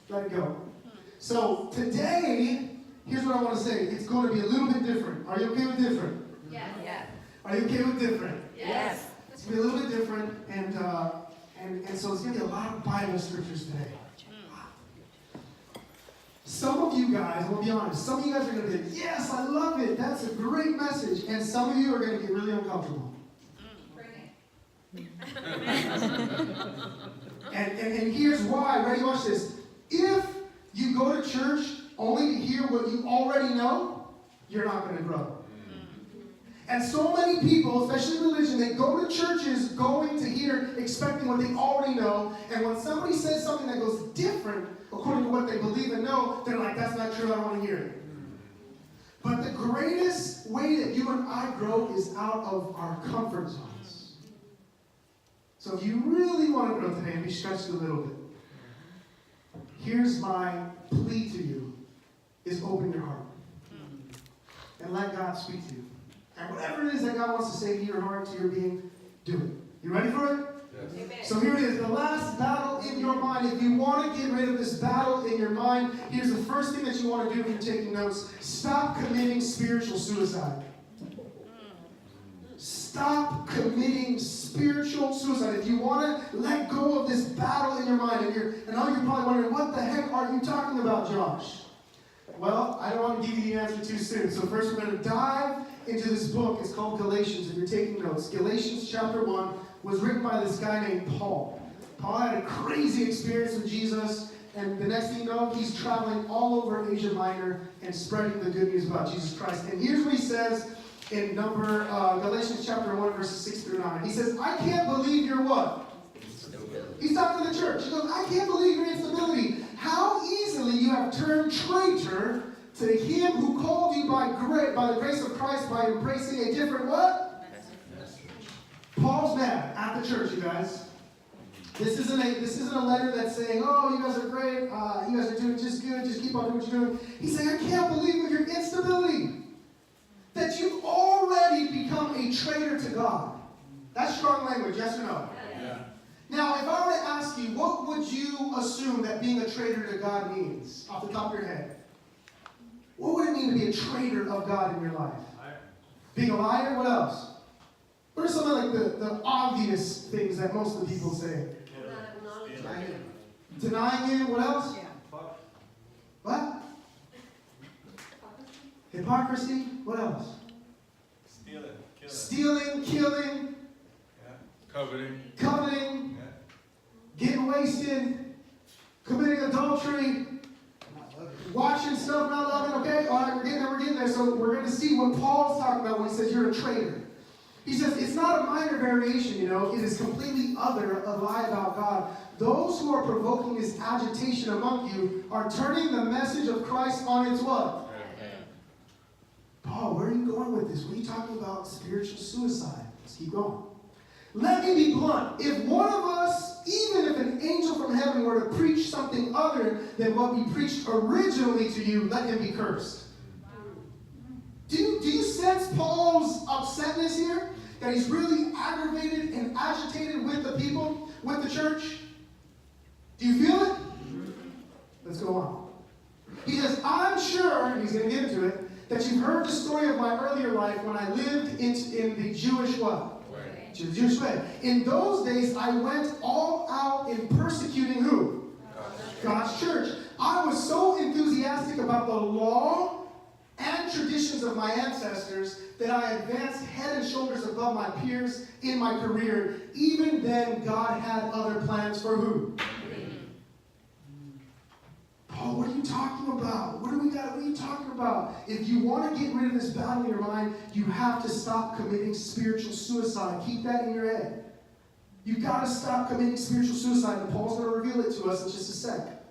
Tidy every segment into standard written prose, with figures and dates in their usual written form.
Let it go. So today, here's what I want to say. It's going to be a little bit different. Are you okay with different? Yes. Yes. Are you okay with different? Yes. It's going to be a little bit different, and so it's going to be a lot of Bible scriptures today. Some of you guys, I'm going to be honest, some of you guys are going to be like, yes, I love it. That's a great message. And some of you are going to get really uncomfortable. Bring it. And here's why. Ready? Watch this. If you go to church only to hear what you already know, you're not going to grow. And so many people, especially in religion, they go to churches going to hear, expecting what they already know. And when somebody says something that goes different according to what they believe and know, they're like, that's not true, I don't want to hear it. But the greatest way that you and I grow is out of our comfort zones. So if you really want to grow today and be stretched a little bit, here's my plea to you, is open your heart. And let God speak to you. And whatever it is that God wants to say to your heart, to your being, do it. You ready for it? Yes. So here it is, the last battle in your mind. If you want to get rid of this battle in your mind, here's the first thing that you want to do if you're taking notes. Stop committing spiritual suicide. Stop committing spiritual suicide. If you want to let go of this battle in your mind, and I know you're probably wondering, what the heck are you talking about, Josh? Well, I don't want to give you the answer too soon. So first we're going to dive into this book. It's called Galatians, if you're taking notes. Galatians chapter 1 was written by this guy named Paul. Paul had a crazy experience with Jesus, and the next thing you know, he's traveling all over Asia Minor and spreading the good news about Jesus Christ. And here's what he says in Galatians chapter 1, verses 6 through 9. He says, I can't believe you're what? He's talking to the church. He goes, I can't believe your instability. How easily you have turned traitor to him who called you by the grace of Christ by embracing a different what? Paul's mad at the church, you guys. This isn't a letter that's saying, oh, you guys are great, you guys are doing just good, just keep on doing what you're doing. He's saying, I can't believe with your instability that you've already become a traitor to God. That's strong language, yes or no? Yeah. Now, if I were to ask you, what would you assume that being a traitor to God means, off the top of your head? What would it mean to be a traitor of God in your life? Being a liar? What else? What are some of like the obvious things that most of the people say? Denying Him. What else? What? Hypocrisy. What else? Stealing, killing. Coveting. Getting wasted. Committing adultery. Watching stuff, not loving. Okay? All right, we're getting there. So we're going to see what Paul's talking about when he says you're a traitor. He says it's not a minor variation, it is completely other, a lie about God. Those who are provoking this agitation among you are turning the message of Christ on its what? Paul, where are you going with this? What are you talking about spiritual suicide? Let's keep going. Let me be blunt. If one of us, even if an angel from heaven were to preach something other than what we preached originally to you, let him be cursed. Do you sense Paul's upsetness here? That he's really aggravated and agitated with the people, with the church? Do you feel it? Let's go on. He says, I'm sure, and he's going to get into it, that you've heard the story of my earlier life when I lived in the Jewish what? Way. The Jewish way. In those days, I went all out in persecuting who? God's church. I was so enthusiastic about the law and traditions of my ancestors that I advanced head and shoulders above my peers in my career. Even then, God had other plans for who? Paul, what are you talking about? What are you talking about? If you want to get rid of this battle in your mind, you have to stop committing spiritual suicide. Keep that in your head. You've got to stop committing spiritual suicide, and Paul's going to reveal it to us in just a sec.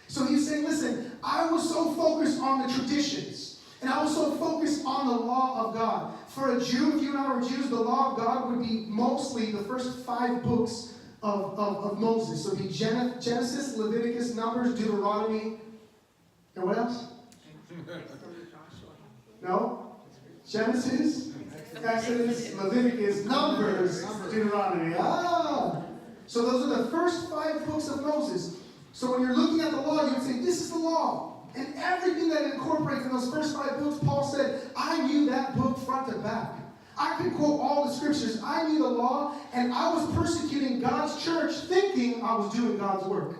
So he's saying, listen, I was so focused on the traditions. And I was so focused on the law of God. For a Jew, if you and I were Jews, the law of God would be mostly the first 5 books of Moses. So it would be Genesis, Leviticus, Numbers, Deuteronomy, and what else? No? Genesis, Exodus, Leviticus, Numbers, Deuteronomy. So those are the first 5 books of Moses. So when you're looking at the law, you would say, this is the law. And everything that it incorporates in those first 5 books, Paul said, I knew that book front to back. I could quote all the scriptures. I knew the law, and I was persecuting God's church thinking I was doing God's work.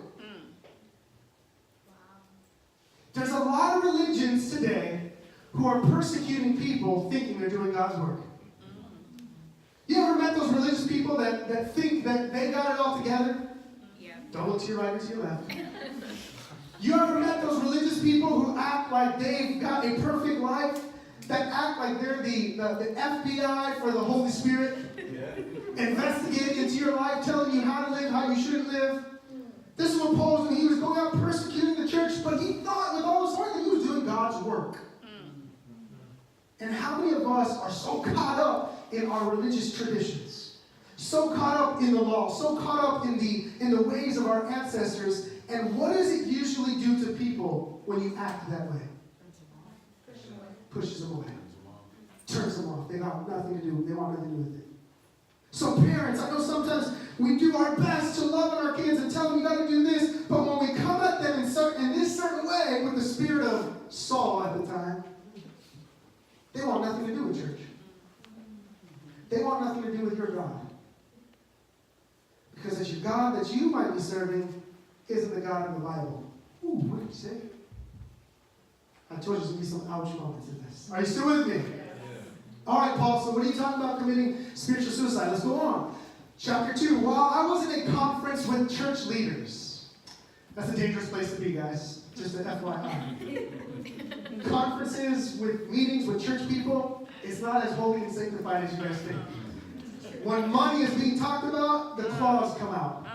There's a lot of religions today who are persecuting people thinking they're doing God's work. You ever met those religious people that think that they got it all together? Yeah. Don't look to your right or to your left. You ever met those religious people who act like they've got a perfect life? That act like they're the FBI for the Holy Spirit? Investigating into your life, telling you how to live, how you shouldn't live. This is what Paul was when he was going out persecuting the church, but he thought with all his heart that he was doing God's work. And how many of us are so caught up in our religious traditions, so caught up in the law, so caught up in the ways of our ancestors, and what does it usually do to people when you act that way? Pushes them away. Turns them off. They want nothing to do. They want nothing to do with it. So parents, I know sometimes we do our best to love on our kids and tell them you got to do this, but when we come at them in this certain way with the spirit of Saul at the time, they want nothing to do with church. They want nothing to do with your God. Because it's your God that you might be serving isn't the God in the Bible. Ooh, what did you say? I told you there's going to be some ouch moments in this. Are you still with me? Yeah. All right, Paul, so what are you talking about committing spiritual suicide? Let's go on. Chapter 2. While I was in a conference with church leaders. That's a dangerous place to be, guys. Just an FYI. Conferences with meetings with church people, it's not as holy and sanctified as you guys think. When money is being talked about, the claws come out.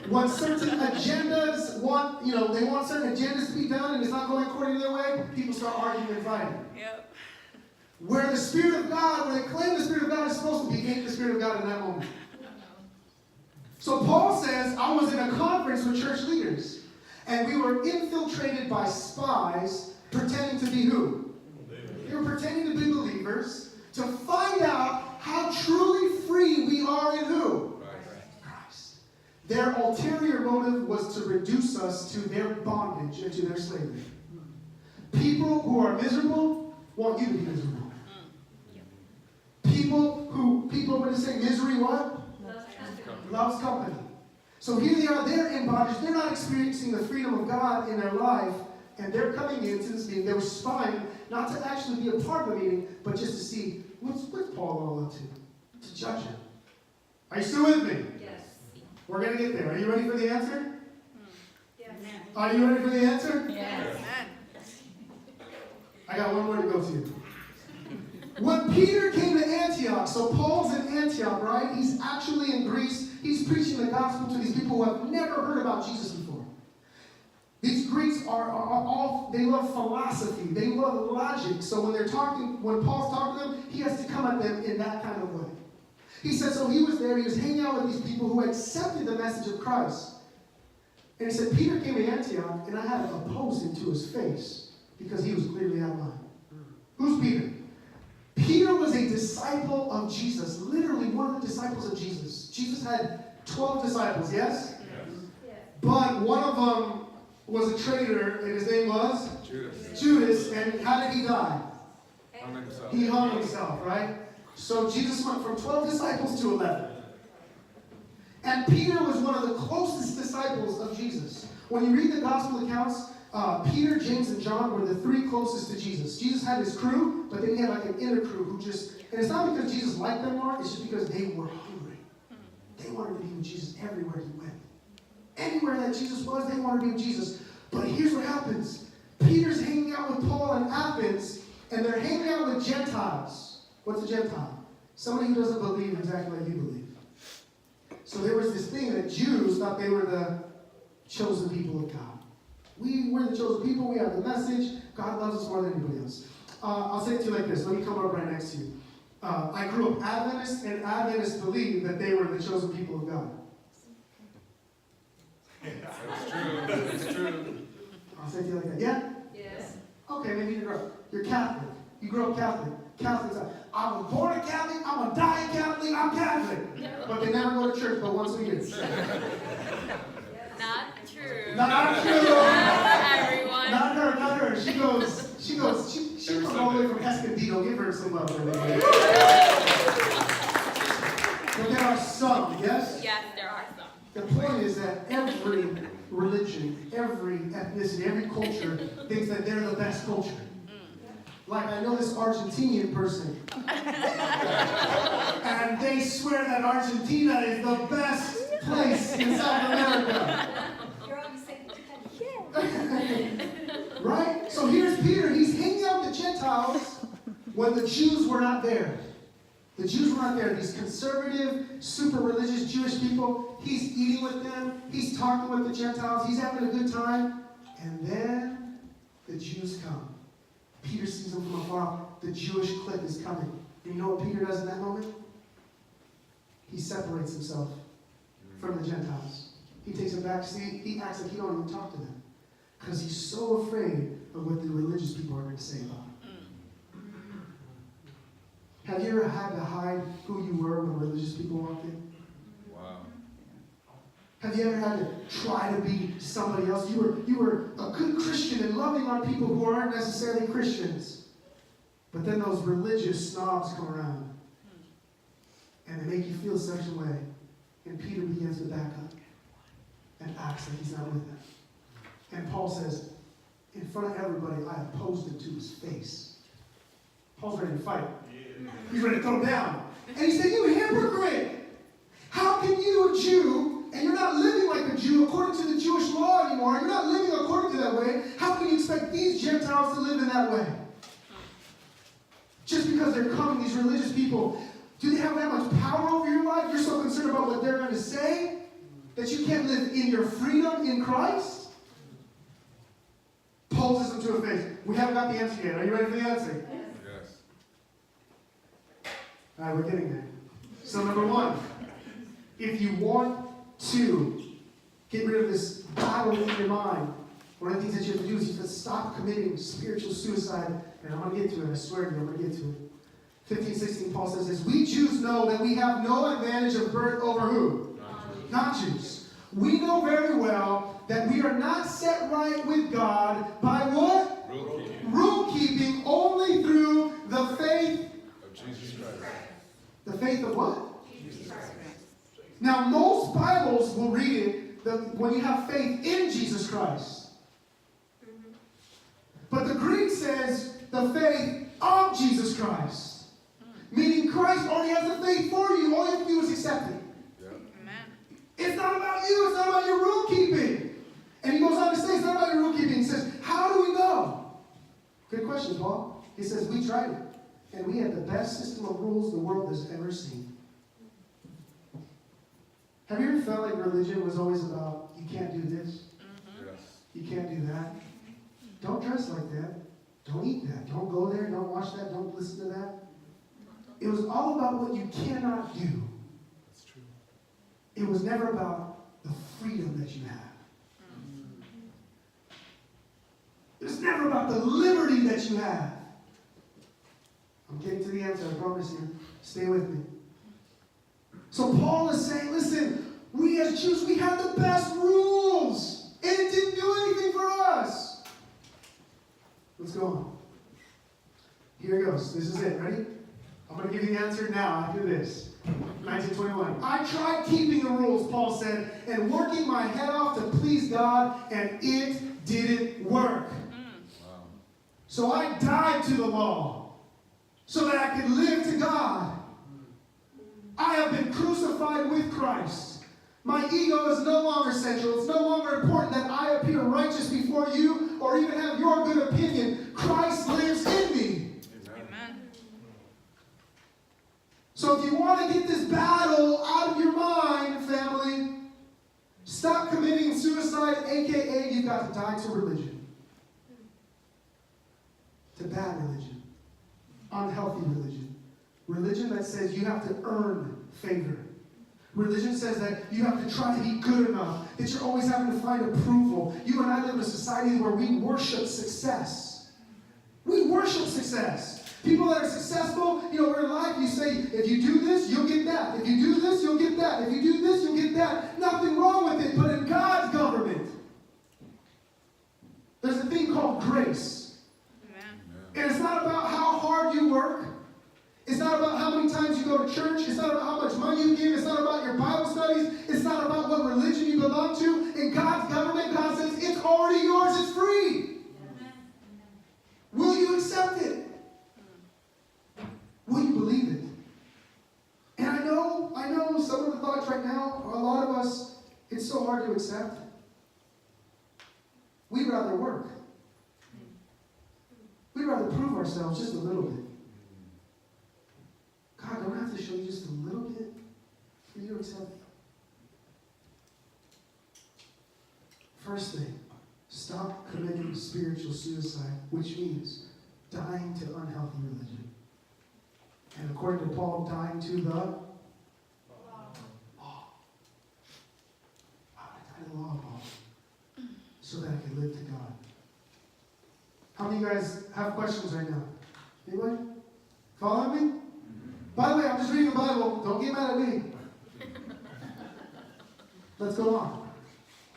When certain agendas they want certain agendas to be done and it's not going according to their way, people start arguing and fighting. Yep. Where the Spirit of God, where they claim the Spirit of God is supposed to be, ain't the Spirit of God in that moment. So Paul says, I was in a conference with church leaders, and we were infiltrated by spies pretending to be who? They were pretending to be believers to find out how truly free we are in who? Christ. Their ulterior motive was to reduce us to their bondage and to their slavery. People who are miserable want you to be miserable. People when they say misery, what? Loves company. So here they are, they're in bondage, they're not experiencing the freedom of God in their life, and they're coming into this meeting, they were spying, not to actually be a part of the meeting, but just to see, what's Paul all up to judge him. Are you still with me? Yes. We're going to get there. Are you ready for the answer? Yes. Are you ready for the answer? Yes. I got one more to go to. When Peter came to Antioch, so Paul's in Antioch, right? He's actually in Greece. He's preaching the gospel to these people who have never heard about Jesus before. These Greeks are all, they love philosophy. They love logic. So when Paul's talking to them, he has to come at them in that kind of way. He said, so he was there, he was hanging out with these people who accepted the message of Christ. And he said, Peter came to Antioch, and I had to oppose him to his face, because he was clearly out of line. Who's Peter? Peter was a disciple of Jesus, literally one of the disciples of Jesus. Jesus had 12 disciples, yes? Yes. But one of them was a traitor, and his name was? Judas. And how did he die? He hung himself, right? So Jesus went from 12 disciples to 11. And Peter was one of the closest disciples of Jesus. When you read the gospel accounts, Peter, James, and John were the 3 closest to Jesus. Jesus had his crew, but then he had like an inner crew who and it's not because Jesus liked them more, it's just because they were hungry. They wanted to be with Jesus everywhere he went. Anywhere that Jesus was, they wanted to be with Jesus. But here's what happens. Peter's hanging out with Paul in Athens, and they're hanging out with Gentiles. What's a Gentile? Somebody who doesn't believe exactly like you believe. So there was this thing that Jews thought they were the chosen people of God. We're the chosen people. We have the message. God loves us more than anybody else. I'll say it to you like this. Let me come up right next to you. I grew up Adventist, and Adventists believed that they were the chosen people of God. That's true. That's true. I'll say it to you like that. Yeah? Yes. Okay, maybe you're Catholic. You grew up Catholic. Catholics are, I was born a Catholic, I'm going to die a Catholic, I'm Catholic. But they never go to church but once a year. Not true. Not true. Everyone. Not her. She comes all the way from Escondido. Give her some love. Everybody. But there are some, yes? Yes, there are some. The point is that every religion, every ethnicity, every culture thinks that they're the best culture. Like I know this Argentinian person. And they swear that Argentina is the best place in South America. You're on the same team. Right? So here's Peter. He's hanging out with the Gentiles when the Jews were not there. The Jews were not there. These conservative, super religious Jewish people. He's eating with them. He's talking with the Gentiles. He's having a good time. And then the Jews come. Peter sees them from afar. The Jewish clique is coming. And you know what Peter does in that moment? He separates himself from the Gentiles. He takes a back seat. He acts like he don't even talk to them. Because he's so afraid of what the religious people are going to say about him. Have you ever had to hide who you were when religious people walked in? Wow. Have you ever had to try to be somebody else? You were a good Christian and loving on people who aren't necessarily Christians. But then those religious snobs come around. And they make you feel such a way. And Peter begins to back up. And acts like he's not with them. And Paul says, in front of everybody, I opposed it to his face. Paul's ready to fight. He's ready to throw down. And he said, you hypocrite! How can you, a Jew, and you're not living like a Jew according to the Jewish law anymore, you're not living according to that way, how can you expect these Gentiles to live in that way? Just because they're coming, these religious people, do they have that much power over your life? You're so concerned about what they're going to say that you can't live in your freedom in Christ? Poses them to a face. We haven't got the answer yet. Are you ready for the answer? Yes. All right, we're getting there. So number one, if you want to get rid of this battle in your mind, one of the things that you have to do is you have to stop committing spiritual suicide. And I'm going to get to it. I swear to you, I'm going to get to it. 15:16, Paul says this, we Jews know that we have no advantage of birth over who? Not Jews. We know very well that we are not set right with God by what? Rule keeping only through the faith Of Jesus Christ. The faith of what? Jesus Christ. Now, most Bibles will read it when you have faith in Jesus Christ. But the Greek says the faith of Jesus Christ. Meaning Christ already has the faith for you. All you have to do is accept it. Yeah. Amen. It's not about you. It's not about your rule keeping. And he goes on to say it's not about your rule keeping. He says, how do we know? Good question, Paul. He says, we tried it. And we had the best system of rules the world has ever seen. Have you ever felt like religion was always about, you can't do this, Yes. you can't do that, don't dress like that, don't eat that, don't go there, don't watch that, don't listen to that? It was all about what you cannot do. That's true. It was never about the freedom that you have. It was never about the liberty that you have. I'm getting to the answer, I promise you. Stay with me. So Paul is saying, listen, we as Jews, we had the best rules. And it didn't do anything for us. Let's go on. Here it goes. This is it. Ready? I'm going to give you the answer now after this. 1921. I tried keeping the rules, Paul said, and working my head off to please God, and it didn't work. Wow. So I died to the law so that I could live to God. I have been crucified with Christ. My ego is no longer central. It's no longer important that I appear righteous before you or even have your good opinion. Christ lives in me. Amen. So if you want to get this battle out of your mind, family, stop committing suicide, aka you've got to die to religion. To bad religion. Unhealthy religion. Religion that says you have to earn favor. Religion says that you have to try to be good enough, that you're always having to find approval. You and I live in a society where we worship success. We worship success. People that are successful, we're in life, you say, if you do this, you'll get that. If you do this, you'll get that. If you do this, you'll get that. Nothing wrong with it, but in God's government, There's a thing called grace. Amen. And it's not about how hard you work. It's not about how many times you go to church. It's not about how much money you give. It's not about your Bible studies. It's not about what religion you belong to. In God's government, God says, it's already yours. It's free. Will you accept it? Will you believe it? And I know some of the thoughts right now, a lot of us, it's so hard to accept. We'd rather work. We'd rather prove ourselves just a little bit. God, don't I have to show you just a little bit for you to accept? First thing, stop committing spiritual suicide, which means dying to unhealthy religion. And according to Paul, dying to the law. I died to the law, Paul, so that I can live to God. How many of you guys have questions right now? Anybody? Following me? By the way, I'm just reading the Bible. Don't get mad at me. Let's go on.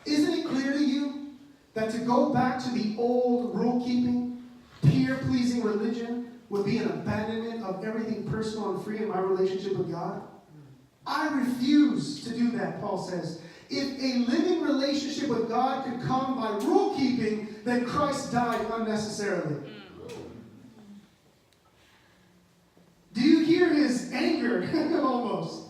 Isn't it clear to you that to go back to the old rule-keeping, peer-pleasing religion would be an abandonment of everything personal and free in my relationship with God? I refuse to do that, Paul says. If a living relationship with God could come by rule-keeping, then Christ died unnecessarily. Do you hear his anger almost?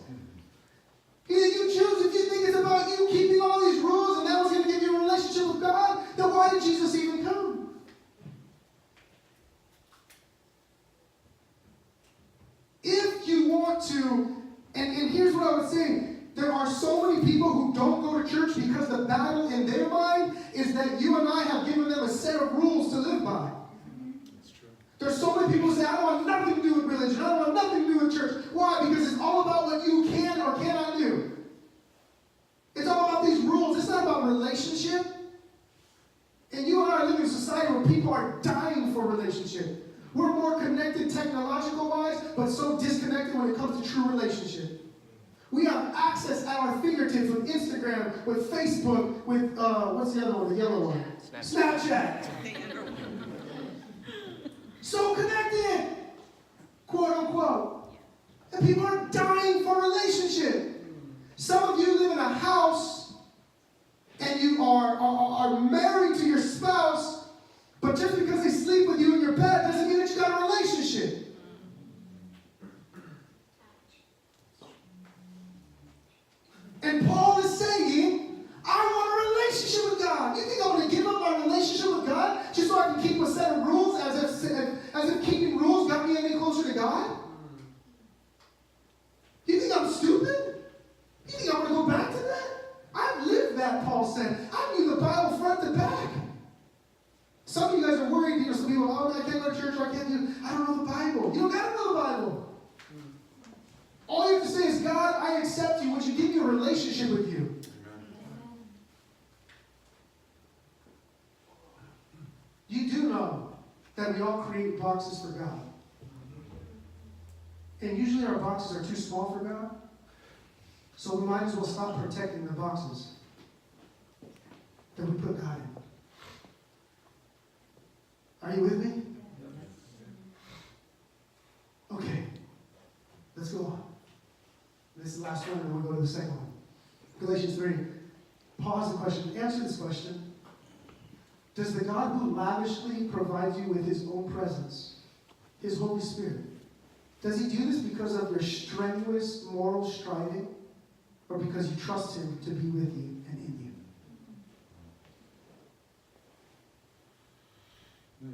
You choose, if you think it's about you keeping all these rules and that was going to give you a relationship with God, then why did Jesus even come? If you want to, and here's what I would say, there are so many people who don't go to church because the battle in their mind is that you and I have given them a set of rules to live by. There's so many people who say, I don't want nothing to do with religion. I don't want nothing to do with church. Why? Because it's all about what you can or cannot do. It's all about these rules. It's not about relationship. And you and I are living in a society where people are dying for relationship. We're more connected technological-wise, but so disconnected when it comes to true relationship. We have access at our fingertips with Instagram, with Facebook, with, what's the other one, the yellow one? Snapchat. So connected, quote unquote. And people are dying for relationship. Some of you live in a house and you are married to your spouse, but just because they sleep with you in your bed doesn't mean that you got a relationship. And Paul is saying, I want a relationship with God. You think I'm going to give up my relationship with God just so I can keep a set of rules as if keeping rules got me any closer to God? You think I'm stupid? You think I'm going to go back to that? I've lived that, Paul said. I knew the Bible front to back. Some of you guys are worried, some people, oh, I can't go to church, or I don't know the Bible. You don't got to know the Bible. All you have to say is, God, I accept you. Would you give me a relationship with you? You do know that we all create boxes for God. And usually our boxes are too small for God. So we might as well stop protecting the boxes that we put God in. Are you with me? Okay. Let's go on. This is the last one, and we'll go to the second one. Galatians 3. Pause the question. Answer this question. Does the God who lavishly provides you with his own presence, his Holy Spirit, does he do this because of your strenuous moral striving, or because you trust him to be with you and in you?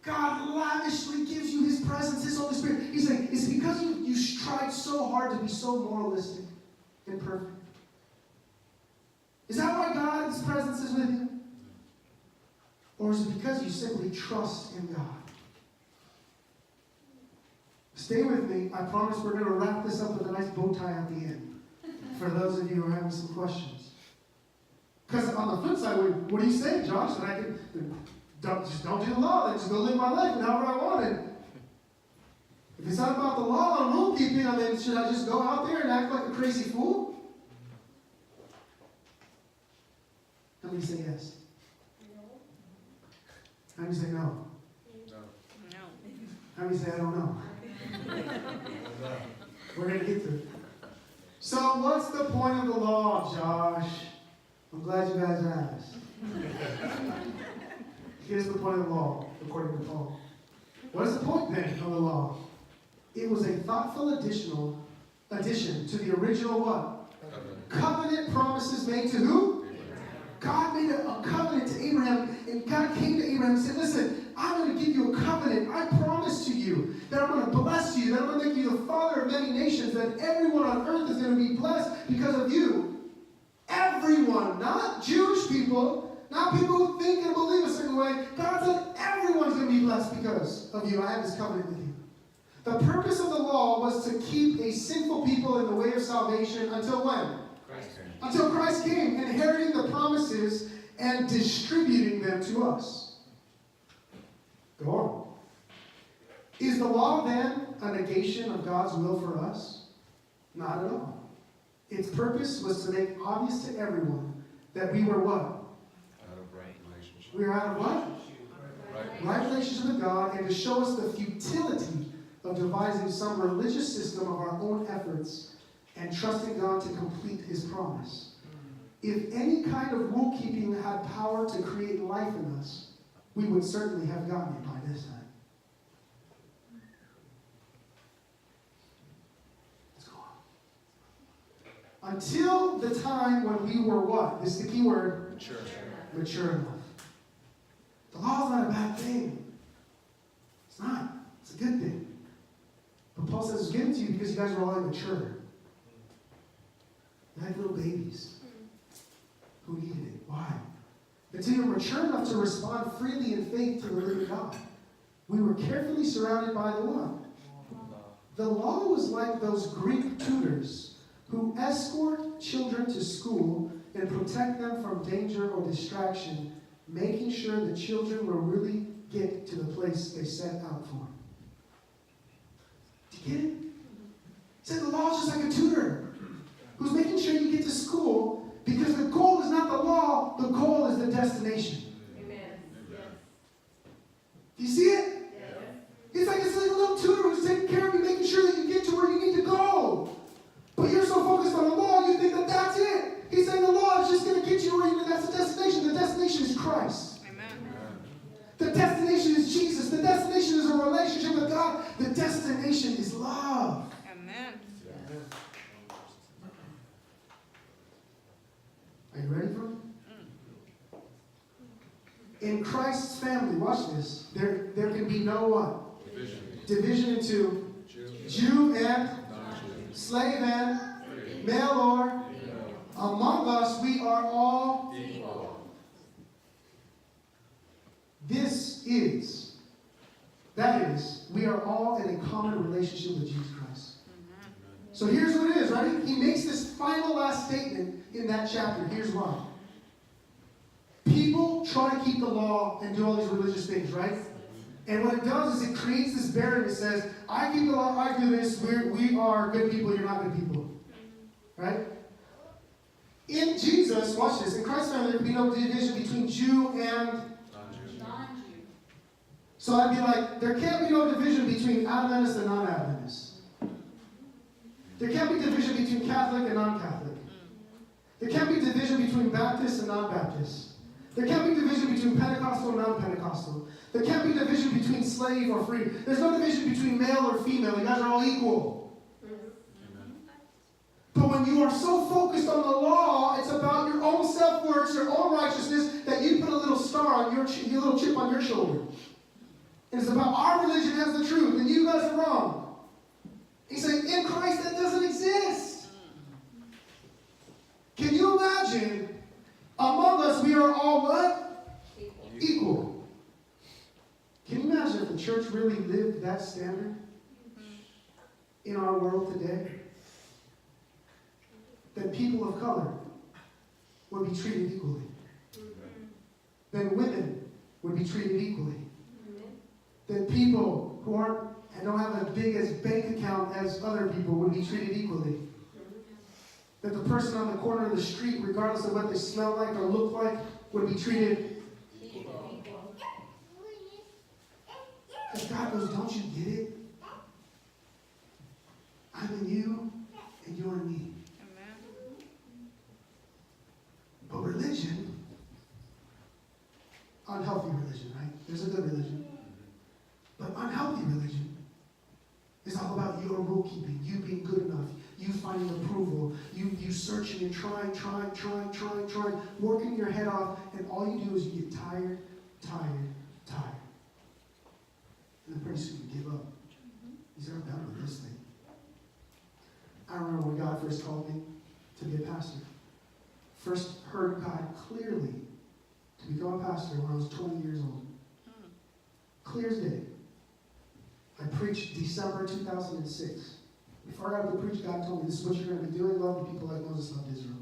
God lavishly gives you his presence, his Holy Spirit. He's saying, is it because you strive so hard to be so moralistic and perfect? Is that why God's presence is with you? Or is it because you simply trust in God? Stay with me. I promise we're going to wrap this up with a nice bow tie at the end. For those of you who are having some questions. Because on the flip side, what do you say, Josh? That I can don't do the law, then just go live my life however I want it. If it's not about the law and rule keeping, then should I just go out there and act like a crazy fool? How many say yes? How many say no? No. No. How many say I don't know? We're going to get to it. So what's the point of the law, Josh? I'm glad you guys asked. Here's the point of the law, according to Paul. What is the point then of the law? It was a thoughtful addition to the original what? Covenant promises made to who? God made a covenant to Abraham, and God came to Abraham and said, listen, I'm going to give you a covenant. I promise to you that I'm going to bless you, that I'm going to make you the father of many nations, that everyone on earth is going to be blessed because of you. Everyone, not Jewish people, not people who think and believe a certain way. God said everyone's going to be blessed because of you. I have this covenant with you. The purpose of the law was to keep a sinful people in the way of salvation until when? Christ came. Until Christ came, inheriting the promises and distributing them to us. Go on. Is the law then a negation of God's will for us? Not at all. Its purpose was to make obvious to everyone that we were what? Out of right relationship. We were out of what? Right. Right relationship with God, and to show us the futility of devising some religious system of our own efforts and trusting God to complete His promise. If any kind of rule keeping had power to create life in us, we would certainly have gotten it by this time. Let's go on. Until the time when we were what? This is the key word. Mature. Mature enough. The law is not a bad thing. It's not. It's a good thing. But Paul says it's given to you because you guys are all immature. You're like little babies who needed it. Why? Until you're mature enough to respond freely in faith to the living God. We were carefully surrounded by the what? The law was like those Greek tutors who escort children to school and protect them from danger or distraction, making sure the children will really get to the place they set out for. Do you get it? He said the law is just like a tutor who's making sure you get to school because the goal is not the law, the goal is the destination. Amen. Do you see it? It's like a little tutor who's taking care of you, making sure that you get to where you need to go. But you're so focused on the law, you think that that's it. He's saying the law is just going to get you where you need. That's the destination. The destination is Christ. Amen. The destination is Jesus. The destination is a relationship with God. The destination is love. Amen. Are you ready for it? In Christ's family, watch this. There can be no what? Division. Division into Jew. Jew and Non-Jew. slave and Free. male or Female. among us we are all Equal. that is, we are all in a common relationship with Jesus Christ. Amen. So here's what it is, right? He makes this final last statement in that chapter. Here's why. People try to keep the law and do all these religious things, right? And what it does is it creates this barrier that says, I keep the law, I do this, we are good people, you're not good people. Right? In Jesus, watch this, in Christ's family, there can be no division between Jew and... Non-Jew. So I'd be like, there can't be no division between Adventist and non-Adventist. There can't be division between Catholic and non-Catholic. There can't be division between Baptist and non-Baptist. There can't be division between Pentecostal and non-Pentecostal. There can't be division between slave or free. There's no division between male or female. You guys are all equal. Amen. But when you are so focused on the law, it's about your own self-worth, your own righteousness, that you put a little star on your little chip on your shoulder. And it's about our religion has the truth, and you guys are wrong. He's saying, in Christ, that doesn't exist. Can you imagine, among us, we are all what? Equal. Can you imagine if the church really lived that standard in our world today? That people of color would be treated equally. That women would be treated equally. That people who don't have as big as bank account as other people would be treated equally. That the person on the corner of the street, regardless of what they smell like or look like, would be treated. God goes, don't you get it? I'm in you and you're in me. Amen. But religion, unhealthy religion, right? There's a good religion. But unhealthy religion is all about your rule keeping, you being good enough, you finding approval, you searching and trying, working your head off, and all you do is you get tired. And then pretty soon you give up. You say, I'm done with this thing. I remember when God first called me to be a pastor. First heard God clearly to become a pastor when I was 20 years old. Clear as day. I preached December 2006. Before I got to preach, God told me, this is what you're going to be doing. Love the people like Moses loved Israel.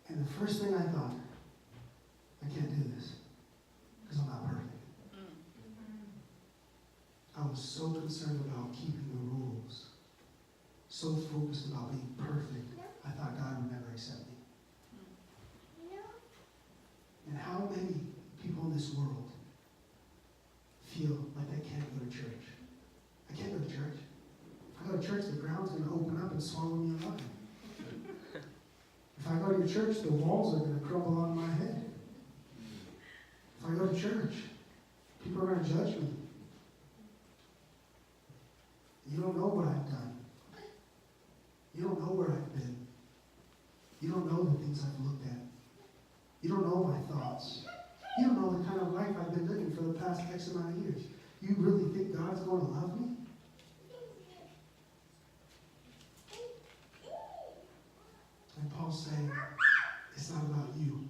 And the first thing I thought, I can't do this because I'm not perfect. I was so concerned about keeping the rules, so focused about being perfect, I thought God would never accept me. And how many people in this world feel like they can't go to church? I can't go to church. If I go to church, the ground's going to open up and swallow me alive. If I go to your church, the walls are going to crumble on my head. If I go to church, people are going to judge me. You don't know what I've done. You don't know where I've been. You don't know the things I've looked at. You don't know my thoughts. You don't know the kind of life I've been living for the past X amount of years. You really think God's going to love me? And Paul's saying, it's not about you.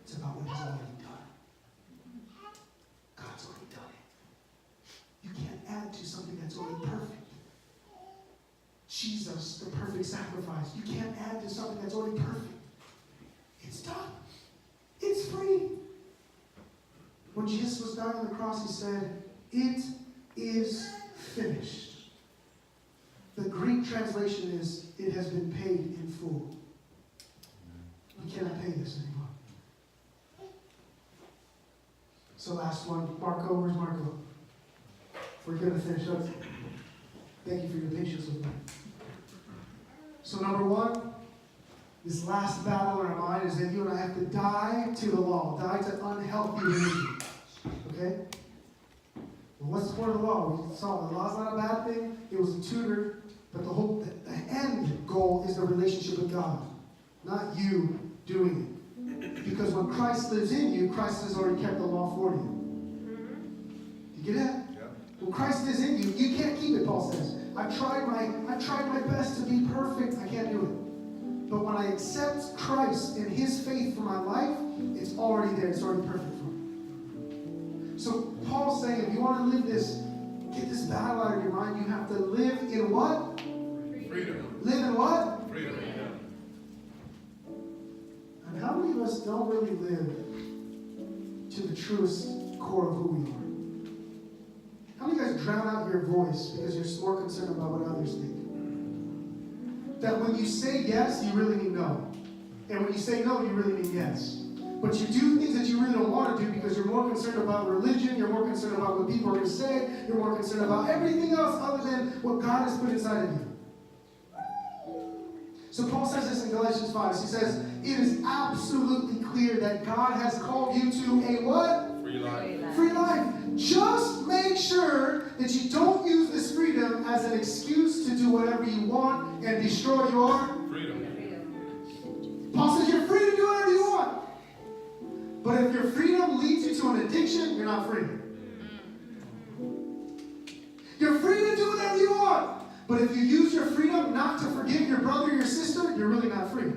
It's about what he's already done. God's already done it. You can't add to something that's already perfect. Jesus, the perfect sacrifice. You can't add to something that's already perfect. It's done. It's free. When Jesus was dying on the cross, he said, it is finished. The Greek translation is, it has been paid in full. We cannot pay this anymore. So last one, Marco, where's Marco? We're going to finish up. Thank you for your patience with me. So number one, this last battle in our mind is that you and I have to die to the law, die to unhealthy religion. Okay? Well, what's the point of the law? We saw the law's not a bad thing. It was a tutor, but the end goal is the relationship with God, not you doing it. Because when Christ lives in you, Christ has already kept the law for you. You get that? Yeah. When Christ is in you, you can't keep it, Paul says. I've tried my best to be perfect. I can't do it. But when I accept Christ and his faith for my life, it's already there. It's already perfect for me. So Paul's saying, if you want to live this, get this battle out of your mind, you have to live in what? Freedom. Live in what? Freedom. And how many of us don't really live to the truest core of who we are? How many of you guys drown out your voice because you're more concerned about what others think? That when you say yes, you really mean no. And when you say no, you really mean yes. But you do things that you really don't want to do because you're more concerned about religion, you're more concerned about what people are going to say, you're more concerned about everything else other than what God has put inside of you. So Paul says this in Galatians 5. He says, it is absolutely clear that God has called you to a what? Free life. Free life. Just make sure that you don't use this freedom as an excuse to do whatever you want and destroy your Freedom. Paul says you're free to do whatever you want. But if your freedom leads you to an addiction, you're not free. You're free to do whatever you want. But if you use your freedom not to forgive your brother or your sister, you're really not free.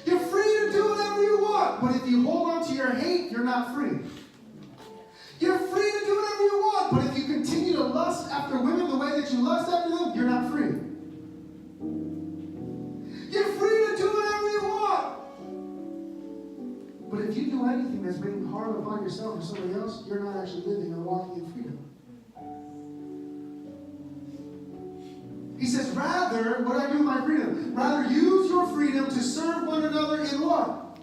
You're free to do whatever you want. But if you hold on to your hate, you're not free. You're free to do whatever you want. But if you continue to lust after women the way that you lust after them, you're not free. You're free to do whatever you want. But if you do anything that's bringing harm upon yourself or somebody else, you're not actually living or walking in freedom. He says, rather, what do I do with my freedom? Rather, use your freedom to serve one another in what?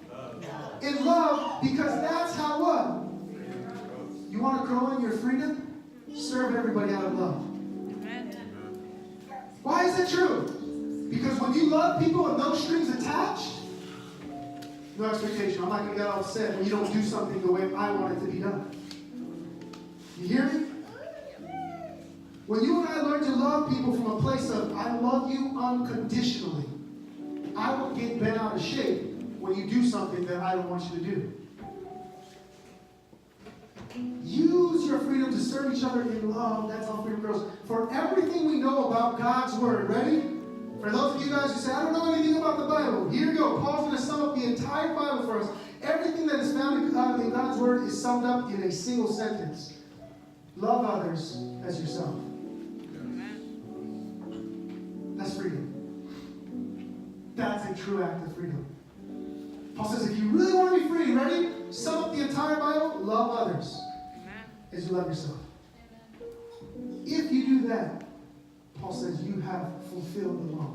In love, because that's how what? want to grow in your freedom, serve everybody out of love. Amen. Why is that true? Because when you love people with no strings attached, no expectation. I'm not going to get all upset when you don't do something the way I want it to be done. You hear me? When you and I learn to love people from a place of, I love you unconditionally, I will get bent out of shape when you do something that I don't want you to do. Use your freedom to serve each other in love. That's how freedom grows. For everything we know about God's Word, ready? For those of you guys who say, I don't know anything about the Bible, here you go. Paul's going to sum up the entire Bible for us. Everything that is found in God's Word is summed up in a single sentence. Love others as yourself. That's freedom. That's a true act of freedom. Paul says, if you really want to be free, ready? Sum up the entire Bible, love others as you love yourself. If you do that, Paul says, you have fulfilled the law.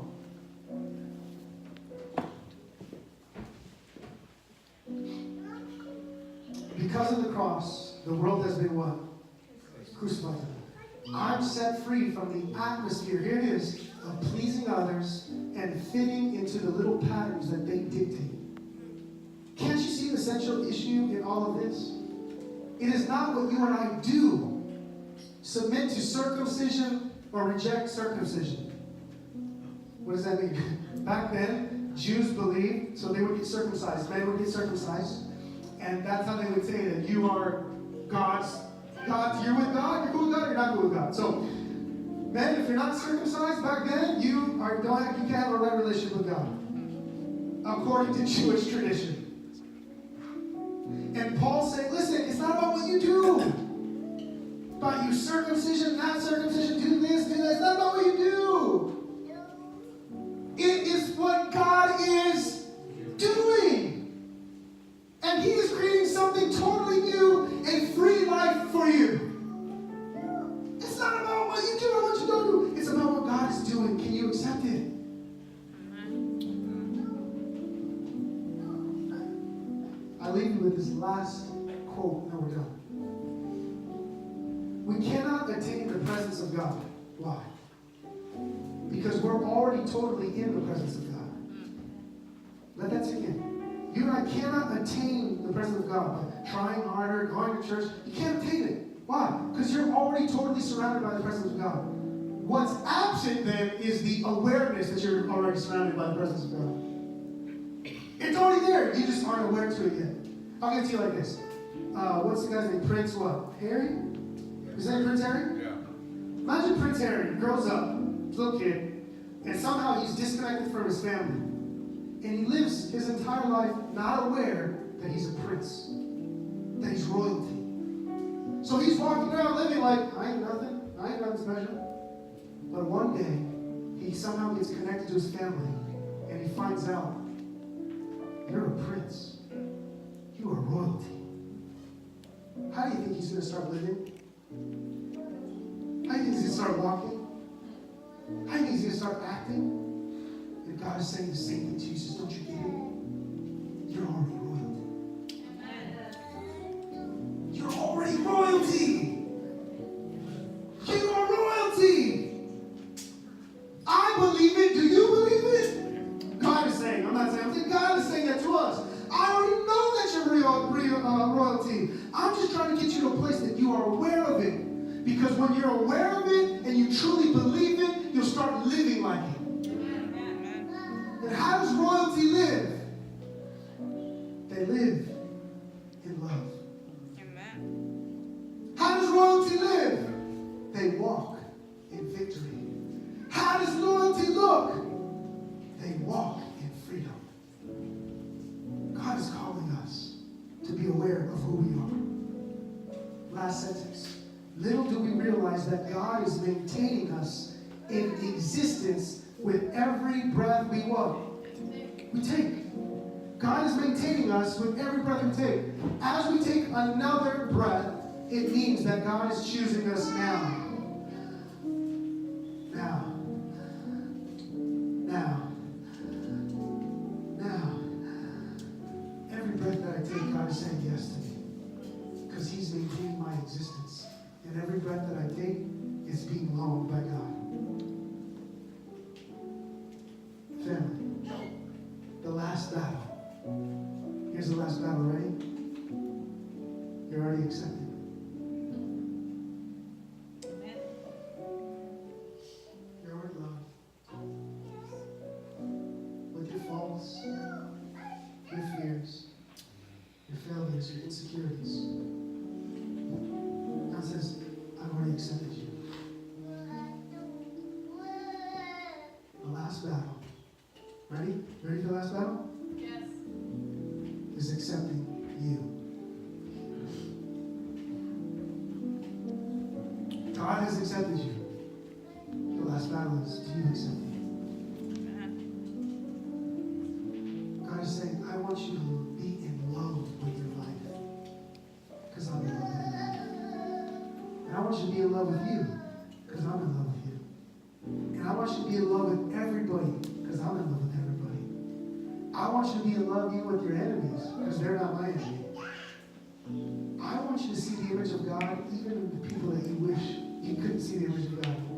Because of the cross, the world has been what? Crucified. I'm set free from the atmosphere, here it is, of pleasing others and fitting into the little patterns that they dictate. Can't you see the central issue in all of this? It is not what you and I do. Submit to circumcision or reject circumcision. What does that mean? Back then, Jews believed, so they would get circumcised. Men would get circumcised. And that's how they would say that you are God's. You're with God, you're cool with God, you're not cool with God. So, men, if you're not circumcised back then, you can't have a right relationship with God. According to Jewish tradition. And Paul said, listen, it's not about what you do. About you circumcision, not circumcision, do this, do that. It's not about what you do. It is what God is doing. And He is creating something totally new, a free life for you. It's not about what you do or what you don't do. It's about what God is doing. Can you accept it? I leave you with this last quote, and then we're done. We cannot attain the presence of God. Why? Because we're already totally in the presence of God. Let that sink in. You and I cannot attain the presence of God by trying harder, going to church. You can't attain it. Why? Because you're already totally surrounded by the presence of God. What's absent then is the awareness that you're already surrounded by the presence of God. It's already there. You just aren't aware to it yet. I'll give it to you like this. What's the guy's name? Prince what? Harry? Is that Prince Harry? Yeah. Imagine Prince Harry grows up, little kid, and somehow he's disconnected from his family. And he lives his entire life not aware that he's a prince, that he's royalty. So he's walking around living like, I ain't nothing special. But one day, he somehow gets connected to his family, and he finds out, you're a prince. You are royalty. How do you think he's going to start living? How do you think he's going to start walking? How do you think he's going to start acting? And God is saying the same thing to you. He says, don't you get it? You're already royalty. You're already royalty. You are royalty. I believe it. Do you believe it? God is saying, I'm not saying, I'm saying God is saying that to us. I already know that you're royalty. I'm just trying to get you to a place that you are aware of it. Because when you're aware of it and you truly believe it, you'll start living like it. And how does royalty live? They live in love. Amen. How does royalty live? They walk in victory. How does loyalty look? They walk in freedom. God is calling us to be aware of who we are. Last sentence. Little do we realize that God is maintaining us in existence with every breath we what? We take. God is maintaining us with every breath we take. As we take another breath, it means that God is choosing us now. Now. Every breath that I take, God is saying yes to me. Because He's maintaining my existence. And every breath that I take is being loaned by God. Family, the last battle. Here's the last battle. Ready? You're already accepted. Amen. You're already loved. With your faults, your fears, your failures, your insecurities. God says, I've already accepted you. The last battle. Ready? Ready for the last battle? Yes. Is accepting you. God has accepted you. The last battle is, do you accept me? Amen. God is saying, I want you to be in love with your life. Because I'm in love with you. And I want you to be in love with you. Because I'm in love with you. And I want you to be in love with everybody. Because I'm in love with everybody. I want you to be in love even with your enemies. Because they're not my enemy. I want you to see the image of God even in the people that you wish you couldn't see the image of God for.